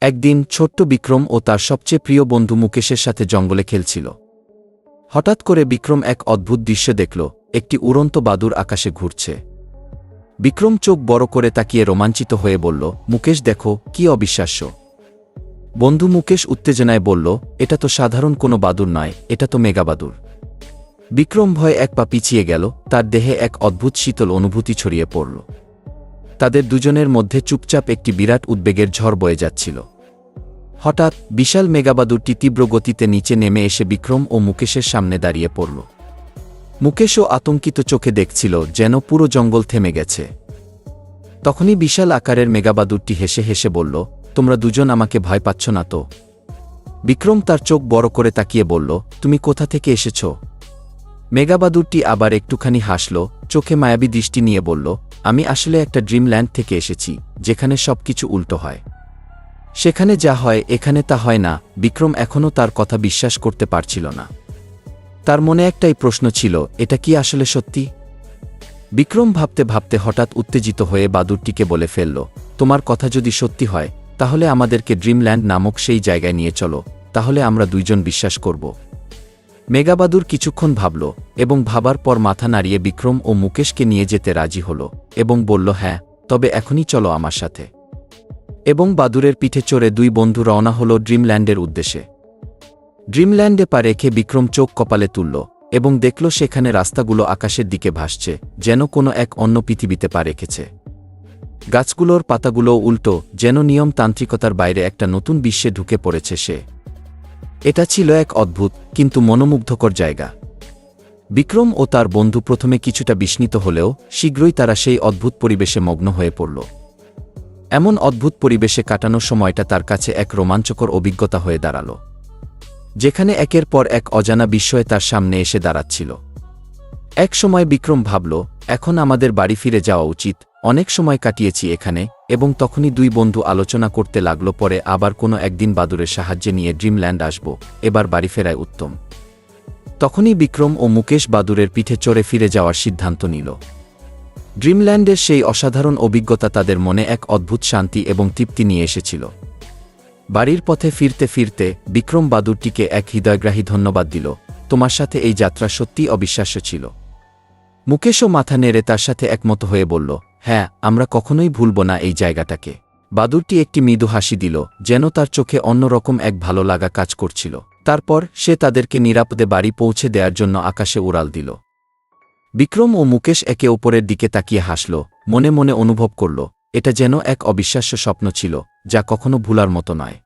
একদিন ছোট্ট বিক্রম ও তার সবচেয়ে প্রিয় বন্ধু মুকেশের সাথে জঙ্গলে খেলছিল। হঠাৎ করে বিক্রম এক অদ্ভুত দৃশ্য দেখল, একটি উড়ন্ত বাদুড় আকাশে ঘুরছে। বিক্রম চোখ বড় করে তাকিয়ে রোমাঞ্চিত হয়ে বলল, মুকেশ দেখো, কি অবিশ্বাস্য। বন্ধু মুকেশ উত্তেজনায় বলল, এটা তো সাধারণ কোনো বাদুড় নয়, এটা তো মেগাবাদুড়। বিক্রম ভয়ে এক পা পিছিয়ে গেল, তার দেহে এক অদ্ভুত শীতল অনুভূতি ছড়িয়ে পড়ল। তাদের দুজনের মধ্যে চুপচাপ একটি বিরাট উদ্বেগের ঝড় বয়ে যাচ্ছিল। হঠাৎ বিশাল মেগাবাদুড়টি তীব্র গতিতে নিচে নেমে এসে বিক্রম ও মুকেশের সামনে দাঁড়িয়ে পড়ল। মুকেশও আতঙ্কিত চোখে দেখছিল, যেন পুরো জঙ্গল থেমে গেছে। তখনই বিশাল আকারের মেগাবাদুড়টি হেসে হেসে বলল, তোমরা দুজন আমাকে ভয় পাচ্ছ না তো? বিক্রম তার চোখ বড় করে তাকিয়ে বলল, তুমি কোথা থেকে এসেছ? মেগাবাদুড়টি আবার একটুখানি হাসল, চোখে মায়াবী দৃষ্টি নিয়ে বলল, আমি আসলে একটা ড্রিমল্যান্ড থেকে এসেছি, যেখানে সবকিছু উল্টো হয়। সেখানে যা হয় এখানে তা হয় না। বিক্রম এখনও তার কথা বিশ্বাস করতে পারছিল না। তার মনে একটাই প্রশ্ন ছিল, এটা কি আসলে সত্যি? বিক্রম ভাবতে ভাবতে হঠাৎ উত্তেজিত হয়ে বাদুড়টিকে বলে ফেলল, তোমার কথা যদি সত্যি হয়, তাহলে আমাদেরকে ড্রিমল্যান্ড নামক সেই জায়গায় নিয়ে চলো, তাহলে আমরা দুইজন বিশ্বাস করব। মেগাবাদুড় কিছুক্ষণ ভাবল, এবং ভাবার পর মাথা নাড়িয়ে বিক্রম ও মুকেশকে নিয়ে যেতে রাজি হল, এবং বলল, হ্যাঁ, তবে এখনই চলো আমার সাথে। এবং বাদুড়ের পিঠে চড়ে দুই বন্ধু রওনা হল ড্রিমল্যান্ডের উদ্দেশ্যে। ড্রিমল্যান্ডে পা রেখে বিক্রম চোখ কপালে তুলল, এবং দেখল সেখানে রাস্তাগুলো আকাশের দিকে ভাসছে, যেন কোনো এক অন্য পৃথিবীতে পা রেখেছে। গাছগুলোর পাতাগুলোও উল্টো, যেন নিয়মতান্ত্রিকতার বাইরে একটা নতুন বিশ্বে ঢুকে পড়েছে সে। এটা ছিল এক অদ্ভুত কিন্তু মনোমুগ্ধকর জায়গা। বিক্রম ও তার বন্ধু প্রথমে কিছুটা বিস্মিত হলেও শীঘ্রই তারা সেই অদ্ভুত পরিবেশে মগ্ন হয়ে পড়ল। এমন অদ্ভুত পরিবেশে কাটানোর সময়টা তার কাছে এক রোমাঞ্চকর অভিজ্ঞতা হয়ে দাঁড়াল, যেখানে একের পর এক অজানা বিস্ময় তার সামনে এসে দাঁড়াচ্ছিল। এক সময় বিক্রম ভাবল, এখন আমাদের বাড়ি ফিরে যাওয়া উচিত, অনেক সময় কাটিয়েছি এখানে। এবং তখনই দুই বন্ধু আলোচনা করতে লাগল, পরে আবার কোনো একদিন বাদুড়ের সাহায্যে নিয়ে ড্রিমল্যান্ড আসব, এবার বাড়ি ফেরায় উত্তম। তখনই বিক্রম ও মুকেশ বাদুড়ের পিঠে চড়ে ফিরে যাওয়ার সিদ্ধান্ত নিল। ড্রিমল্যান্ডের সেই অসাধারণ অভিজ্ঞতা তাদের মনে এক অদ্ভুত শান্তি এবং তৃপ্তি নিয়ে এসেছিল। বাড়ির পথে ফিরতে ফিরতে বিক্রম বাদুড়টিকে এক হৃদয়গ্রাহী ধন্যবাদ দিল, তোমার সাথে এই যাত্রা সত্যিই অবিশ্বাস্য ছিল। মুকেশও মাথা নেড়ে তার সাথে একমত হয়ে বলল, হ্যাঁ, আমরা কখনোই ভুলব না এই জায়গাটাকে। বাদুড়টি একটি মৃদু হাসি দিল, যেন তার চোখে অন্যরকম এক ভালো লাগা কাজ করছিল। তারপর সে তাদেরকে নিরাপদে বাড়ি পৌঁছে দেওয়ার জন্য আকাশে উড়াল দিল। বিক্রম ও মুকেশ একে অপরের দিকে তাকিয়ে হাসল, মনে মনে অনুভব করল, এটা যেন এক অবিশ্বাস্য স্বপ্ন ছিল, যা কখনো ভুলার মতো নয়।